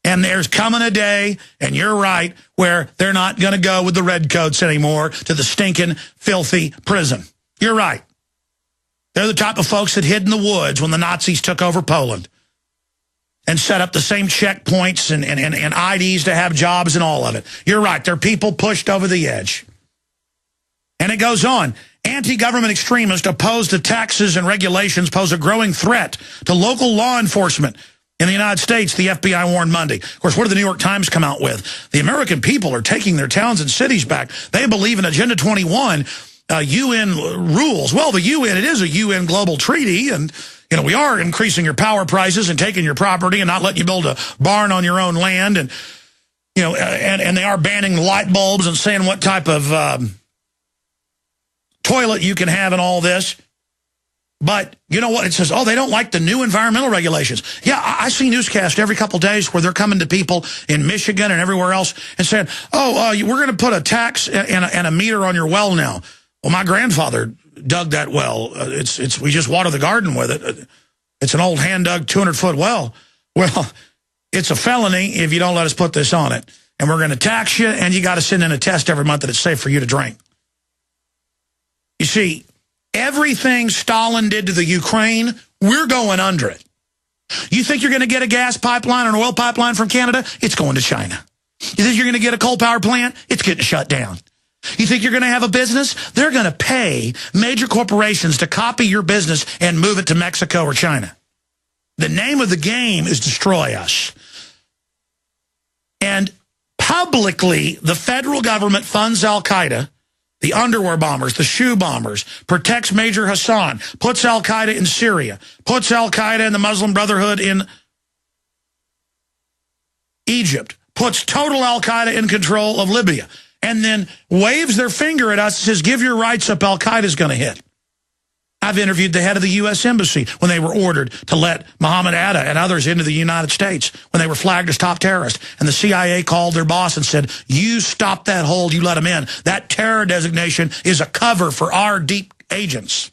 And there's coming a day, and you're right, where they're not going to go with the redcoats anymore to the stinking, filthy prison. You're right. They're the type of folks that hid in the woods when the Nazis took over Poland and set up the same checkpoints and IDs to have jobs and all of it. You're right. They're people pushed over the edge. And it goes on. Anti-government extremists opposed to taxes and regulations pose a growing threat to local law enforcement. In the United States, the FBI warned Monday. Of course, what did the New York Times come out with? The American people are taking their towns and cities back. They believe in Agenda 21, UN rules. Well, the UN, it is a UN global treaty, and we are increasing your power prices and taking your property and not letting you build a barn on your own land, and and they are banning light bulbs and saying what type of toilet you can have and all this. But you know what? It says, oh, they don't like the new environmental regulations. Yeah, I see newscasts every couple of days where they're coming to people in Michigan and everywhere else and saying, oh, we're going to put a tax and a meter on your well now. Well, my grandfather dug that well. We just water the garden with it. It's an old hand-dug 200-foot well. Well, it's a felony if you don't let us put this on it. And we're going to tax you, and you got to send in a test every month that it's safe for you to drink. You see, everything Stalin did to the Ukraine, we're going under it. You think you're going to get a gas pipeline or an oil pipeline from Canada? It's going to China. You think you're going to get a coal power plant? It's getting shut down. You think you're going to have a business? They're going to pay major corporations to copy your business and move it to Mexico or China. The name of the game is destroy us. And publicly, the federal government funds Al-Qaeda, the underwear bombers, the shoe bombers, protects Major Hassan, puts Al-Qaeda in Syria, puts Al-Qaeda and the Muslim Brotherhood in Egypt, puts total Al-Qaeda in control of Libya, and then waves their finger at us and says, give your rights up, Al-Qaeda's going to hit. I've interviewed the head of the U.S. Embassy when they were ordered to let Mohammed Atta and others into the United States when they were flagged as top terrorists. And the CIA called their boss and said, you stop that hold, you let them in. That terror designation is a cover for our deep agents.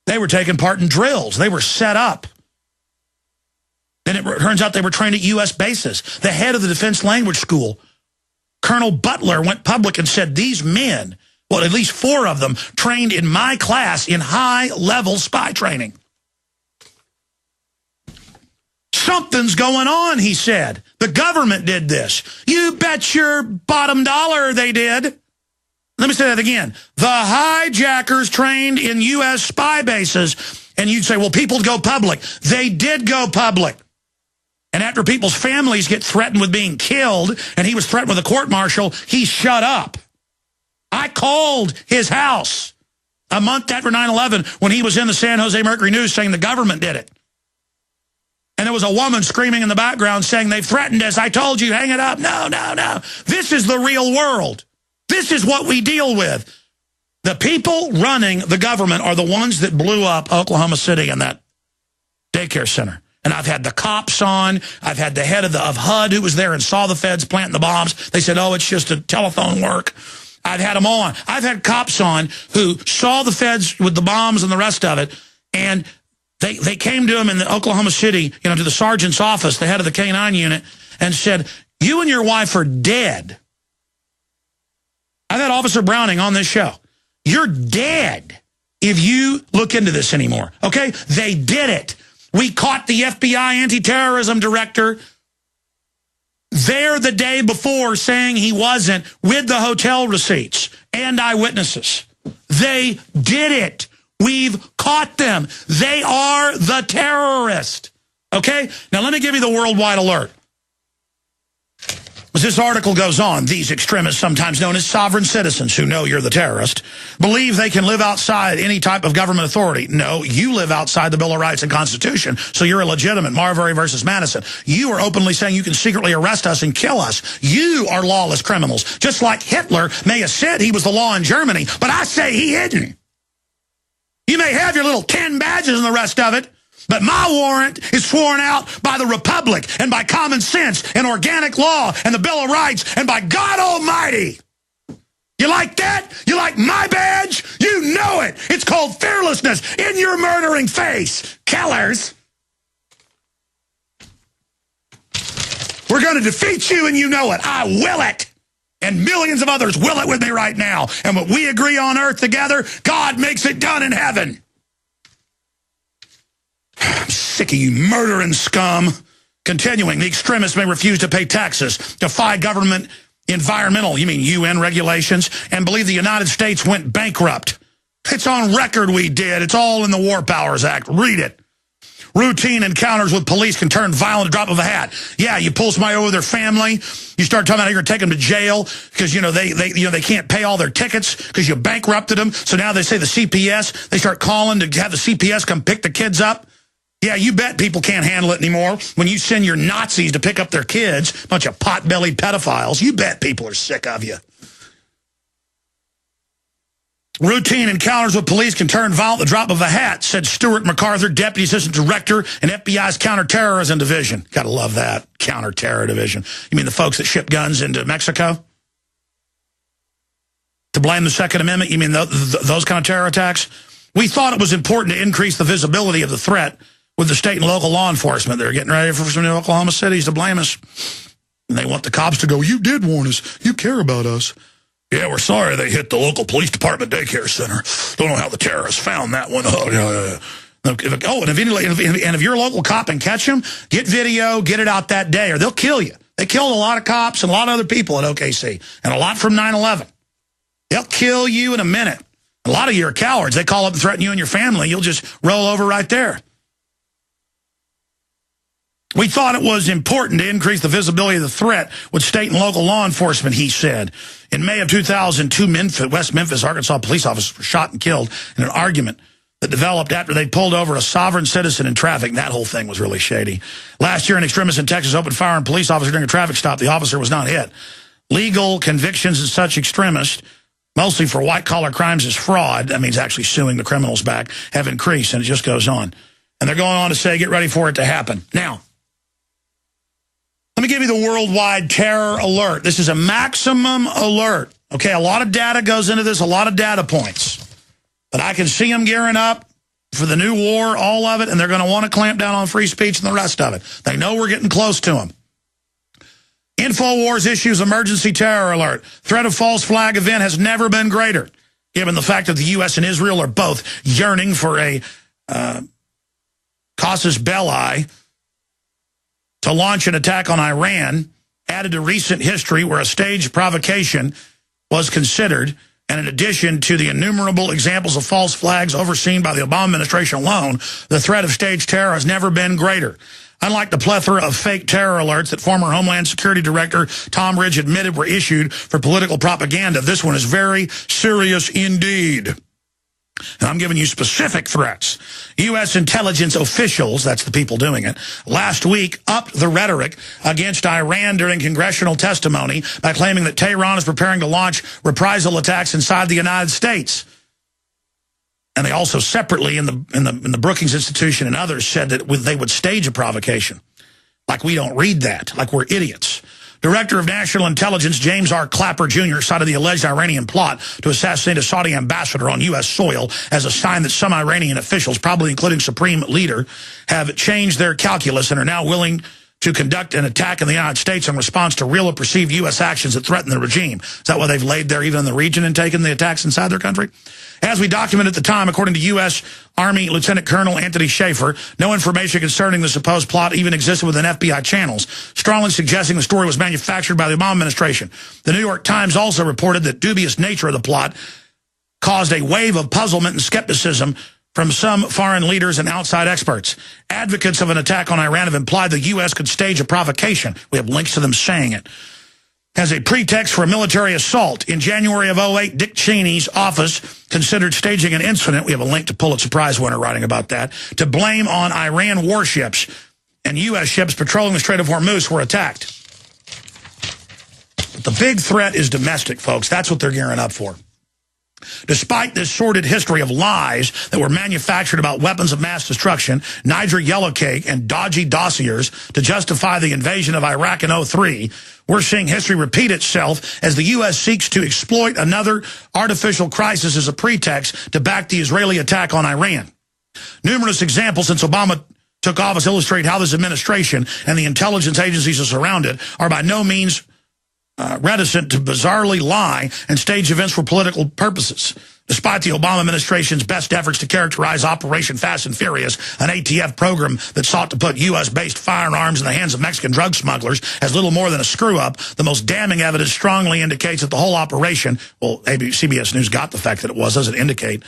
They were taking part in drills. They were set up. Then it turns out they were trained at U.S. bases. The head of the Defense Language School, Colonel Butler, went public and said, these men, well, at least 4 of them, trained in my class in high-level spy training. Something's going on, he said. The government did this. You bet your bottom dollar they did. Let me say that again. The hijackers trained in U.S. spy bases. And you'd say, well, people go public. They did go public. And after people's families get threatened with being killed, and he was threatened with a court-martial, he shut up. I called his house a month after 9/11 when he was in the San Jose Mercury News saying the government did it. And there was a woman screaming in the background saying, they've threatened us. I told you, hang it up. No, no, no. This is the real world. This is what we deal with. The people running the government are the ones that blew up Oklahoma City and that daycare center. And I've had the cops on. I've had the head of HUD who was there and saw the feds planting the bombs. They said, oh, it's just a telephone work. I've had them on. I've had cops on who saw the feds with the bombs and the rest of it, and they came to him in the Oklahoma City, to the sergeant's office, the head of the K-9 unit, and said, you and your wife are dead. I've had Officer Browning on this show. You're dead if you look into this anymore, okay? They did it. We caught the FBI anti-terrorism director there the day before saying he wasn't with the hotel receipts and eyewitnesses. They did it. We've caught them. They are the terrorist. Okay? Now let me give you the worldwide alert. As this article goes on, these extremists, sometimes known as sovereign citizens who know you're the terrorist, believe they can live outside any type of government authority. No, you live outside the Bill of Rights and Constitution, so you're illegitimate. Marbury versus Madison. You are openly saying you can secretly arrest us and kill us. You are lawless criminals. Just like Hitler may have said he was the law in Germany, but I say he isn't. You may have your little 10 badges and the rest of it, but my warrant is sworn out by the Republic and by common sense and organic law and the Bill of Rights and by God Almighty. You like that? You like my badge? You know it. It's called fearlessness in your murdering face. Killers. We're going to defeat you, and you know it. I will it. And millions of others will it with me right now. And what we agree on earth together, God makes it done in heaven. I'm sick of you murdering scum. Continuing, the extremists may refuse to pay taxes, defy government environmental, you mean UN regulations, and believe the United States went bankrupt. It's on record we did. It's all in the War Powers Act. Read it. Routine encounters with police can turn violent at the drop of a hat. Yeah, you pull somebody over their family. You start talking about how you're going to take them to jail because they can't pay all their tickets because you bankrupted them. So now they say the CPS. They start calling to have the CPS come pick the kids up. Yeah, you bet people can't handle it anymore. When you send your Nazis to pick up their kids, bunch of pot-bellied pedophiles, you bet people are sick of you. Routine encounters with police can turn violent at the drop of a hat, said Stuart MacArthur, Deputy Assistant Director in FBI's Counterterrorism Division. Gotta love that, Counterterror Division. You mean the folks that ship guns into Mexico? To blame the Second Amendment? You mean those kind of terror attacks? We thought it was important to increase the visibility of the threat with the state and local law enforcement. They're getting ready for some new Oklahoma cities to blame us. And they want the cops to go, you did warn us. You care about us. Yeah, we're sorry they hit the local police department daycare center. Don't know how the terrorists found that one. Oh, yeah. And if you're a local cop and catch them, get video, get it out that day, or they'll kill you. They killed a lot of cops and a lot of other people at OKC, and a lot from 9/11. They'll kill you in a minute. A lot of you are cowards. They call up and threaten you and your family. You'll just roll over right there. We thought it was important to increase the visibility of the threat with state and local law enforcement, he said. In May of 2002, West Memphis, Arkansas police officers were shot and killed in an argument that developed after they pulled over a sovereign citizen in traffic. That whole thing was really shady. Last year, an extremist in Texas opened fire on a police officer during a traffic stop. The officer was not hit. Legal convictions of such extremists, mostly for white-collar crimes as fraud, that means actually suing the criminals back, have increased, and it just goes on. And they're going on to say, get ready for it to happen. Now, let me give you the worldwide terror alert. This is a maximum alert. Okay, a lot of data goes into this, a lot of data points. But I can see them gearing up for the new war, all of it, and they're going to want to clamp down on free speech and the rest of it. They know we're getting close to them. InfoWars issues emergency terror alert. Threat of false flag event has never been greater, given the fact that the U.S. and Israel are both yearning for a casus belli to launch an attack on Iran, added to recent history where a staged provocation was considered, and in addition to the innumerable examples of false flags overseen by the Obama administration alone, the threat of staged terror has never been greater. Unlike the plethora of fake terror alerts that former Homeland Security Director Tom Ridge admitted were issued for political propaganda, this one is very serious indeed. And I'm giving you specific threats. U.S. intelligence officials, that's the people doing it, last week upped the rhetoric against Iran during congressional testimony by claiming that Tehran is preparing to launch reprisal attacks inside the United States. And they also separately in the Brookings Institution and others said that they would stage a provocation. Like we don't read that, like we're idiots. Director of National Intelligence James R. Clapper Jr. cited the alleged Iranian plot to assassinate a Saudi ambassador on U.S. soil as a sign that some Iranian officials, probably including Supreme Leader, have changed their calculus and are now willing to conduct an attack in the United States in response to real or perceived U.S. actions that threaten the regime. Is that why they've laid there even in the region and taken the attacks inside their country? As we documented at the time, according to U.S. Army Lieutenant Colonel Anthony Schaefer, no information concerning the supposed plot even existed within FBI channels, strongly suggesting the story was manufactured by the Obama administration. The New York Times also reported that dubious nature of the plot caused a wave of puzzlement and skepticism from some foreign leaders and outside experts. Advocates of an attack on Iran have implied the U.S. could stage a provocation. We have links to them saying it. As a pretext for a military assault. In January of 2008, Dick Cheney's office considered staging an incident. We have a link to Pulitzer Prize winner writing about that. To blame on Iran warships, and U.S. ships patrolling the Strait of Hormuz were attacked. But the big threat is domestic, folks. That's what they're gearing up for. Despite this sordid history of lies that were manufactured about weapons of mass destruction, Niger Yellowcake, and dodgy dossiers to justify the invasion of Iraq in 2003, we're seeing history repeat itself as the U.S. seeks to exploit another artificial crisis as a pretext to back the Israeli attack on Iran. Numerous examples since Obama took office illustrate how this administration and the intelligence agencies that surround it are by no means reticent to bizarrely lie and stage events for political purposes. Despite the Obama administration's best efforts to characterize Operation Fast and Furious, an ATF program that sought to put U.S.-based firearms in the hands of Mexican drug smugglers, as little more than a screw-up, the most damning evidence strongly indicates that the whole operation, well, CBS News got the fact that it was, doesn't indicate,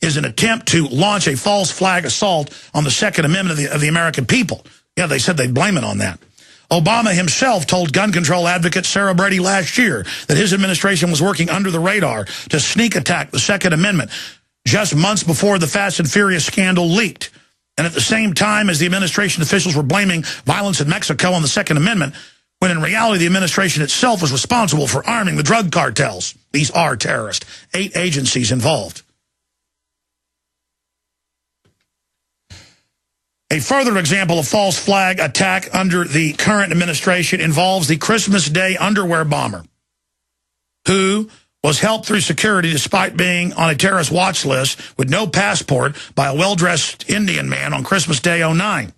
is an attempt to launch a false flag assault on the Second Amendment of the American people. Yeah, they said they'd blame it on that. Obama himself told gun control advocate Sarah Brady last year that his administration was working under the radar to sneak attack the Second Amendment just months before the Fast and Furious scandal leaked. And at the same time as the administration officials were blaming violence in Mexico on the Second Amendment, when in reality the administration itself was responsible for arming the drug cartels. These are terrorists. 8 agencies involved. A further example of false flag attack under the current administration involves the Christmas Day underwear bomber, who was helped through security despite being on a terrorist watch list with no passport by a well-dressed Indian man on Christmas Day '09.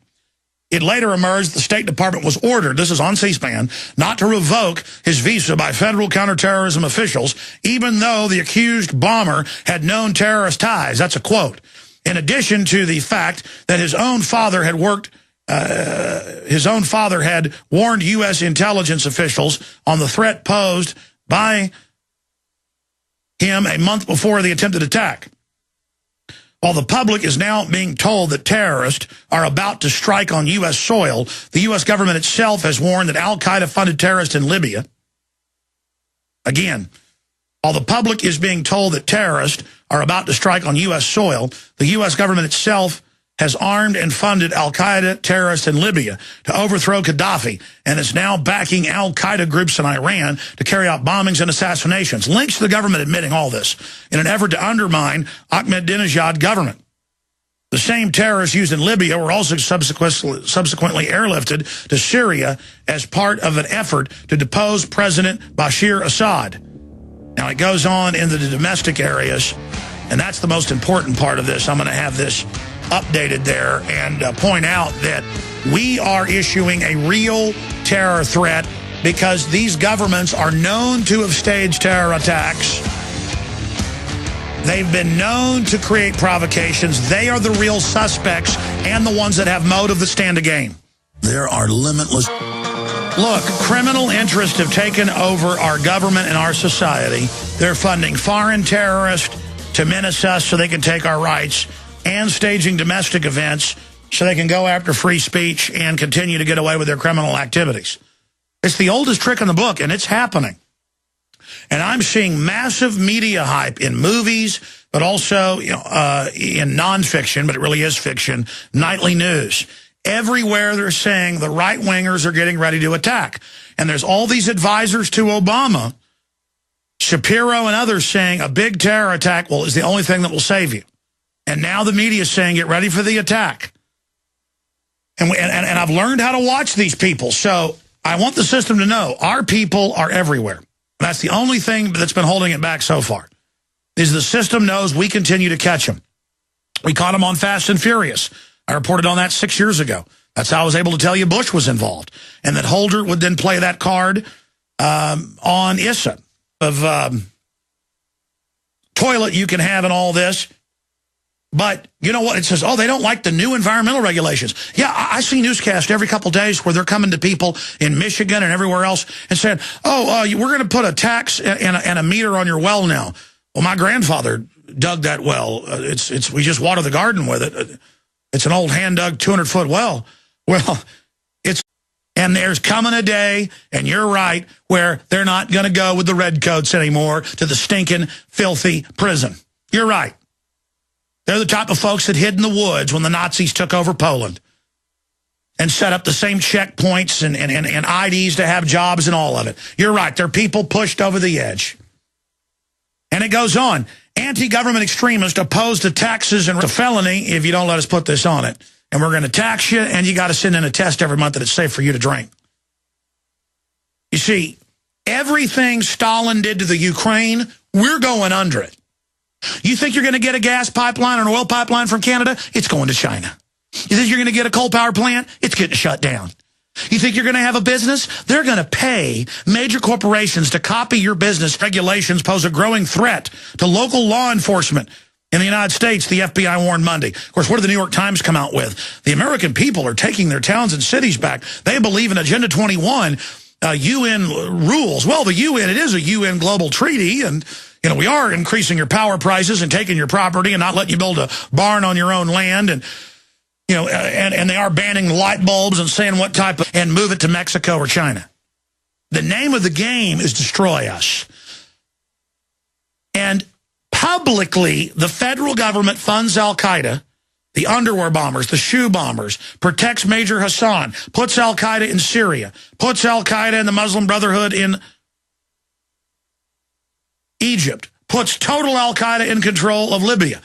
It later emerged the State Department was ordered, this is on C-SPAN, not to revoke his visa by federal counterterrorism officials, even though the accused bomber had known terrorist ties. That's a quote. In addition to the fact that his own father had warned U.S. intelligence officials on the threat posed by him a month before the attempted attack. While the public is now being told that terrorists are about to strike on U.S. soil, the U.S. government itself has warned that al-Qaeda funded terrorists in Libya. Again, while the public is being told that terrorists are about to strike on U.S. soil, the U.S. government itself has armed and funded al-Qaeda terrorists in Libya to overthrow Gaddafi and is now backing al-Qaeda groups in Iran to carry out bombings and assassinations. Links to the government admitting all this in an effort to undermine Ahmadinejad government. The same terrorists used in Libya were also subsequently airlifted to Syria as part of an effort to depose President Bashir Assad. Now, it goes on into the domestic areas, and that's the most important part of this. I'm going to have this updated there and point out that we are issuing a real terror threat because these governments are known to have staged terror attacks. They've been known to create provocations. They are the real suspects and the ones that have motive that stand to gain. There are limitless... Look, criminal interests have taken over our government and our society. They're funding foreign terrorists to menace us so they can take our rights and staging domestic events so they can go after free speech and continue to get away with their criminal activities. It's the oldest trick in the book, and it's happening. And I'm seeing massive media hype in movies, but also in nonfiction, but it really is fiction, nightly news. Everywhere they're saying the right-wingers are getting ready to attack. And there's all these advisors to Obama, Shapiro and others saying a big terror attack is the only thing that will save you. And now the media is saying get ready for the attack. And I've learned how to watch these people. So I want the system to know our people are everywhere. That's the only thing that's been holding it back so far, is the system knows we continue to catch them. We caught them on Fast and Furious. I reported on that 6 years ago. That's how I was able to tell you Bush was involved. And that Holder would then play that card on Issa of toilet you can have and all this. But you know what? It says, oh, they don't like the new environmental regulations. Yeah, I see newscasts every couple of days where they're coming to people in Michigan and everywhere else and saying, oh, we're going to put a tax and a meter on your well now. Well, my grandfather dug that well. We just water the garden with it. It's an old hand-dug 200-foot well. Well, and there's coming a day, and you're right, where they're not going to go with the redcoats anymore to the stinking, filthy prison. You're right. They're the type of folks that hid in the woods when the Nazis took over Poland and set up the same checkpoints and IDs to have jobs and all of it. You're right. They're people pushed over the edge. And it goes on. Anti-government extremists opposed to taxes and a felony if you don't let us put this on it. And we're going to tax you, and you got to send in a test every month that it's safe for you to drink. You see, everything Stalin did to the Ukraine, we're going under it. You think you're going to get a gas pipeline or an oil pipeline from Canada? It's going to China. You think you're going to get a coal power plant? It's getting shut down. You think you're going to have a business? They're going to pay major corporations to copy your business. Regulations pose a growing threat to local law enforcement. In the United States, the FBI warned Monday. Of course, what did the New York Times come out with? The American people are taking their towns and cities back. They believe in Agenda 21, UN rules. Well, the UN, it is a UN global treaty, and we are increasing your power prices and taking your property and not letting you build a barn on your own land, and and they are banning light bulbs and saying what type of, and move it to Mexico or China. The name of the game is destroy us. And publicly, the federal government funds Al-Qaeda, the underwear bombers, the shoe bombers, protects Major Hassan, puts Al-Qaeda in Syria, puts Al-Qaeda and the Muslim Brotherhood in Egypt, puts total Al-Qaeda in control of Libya.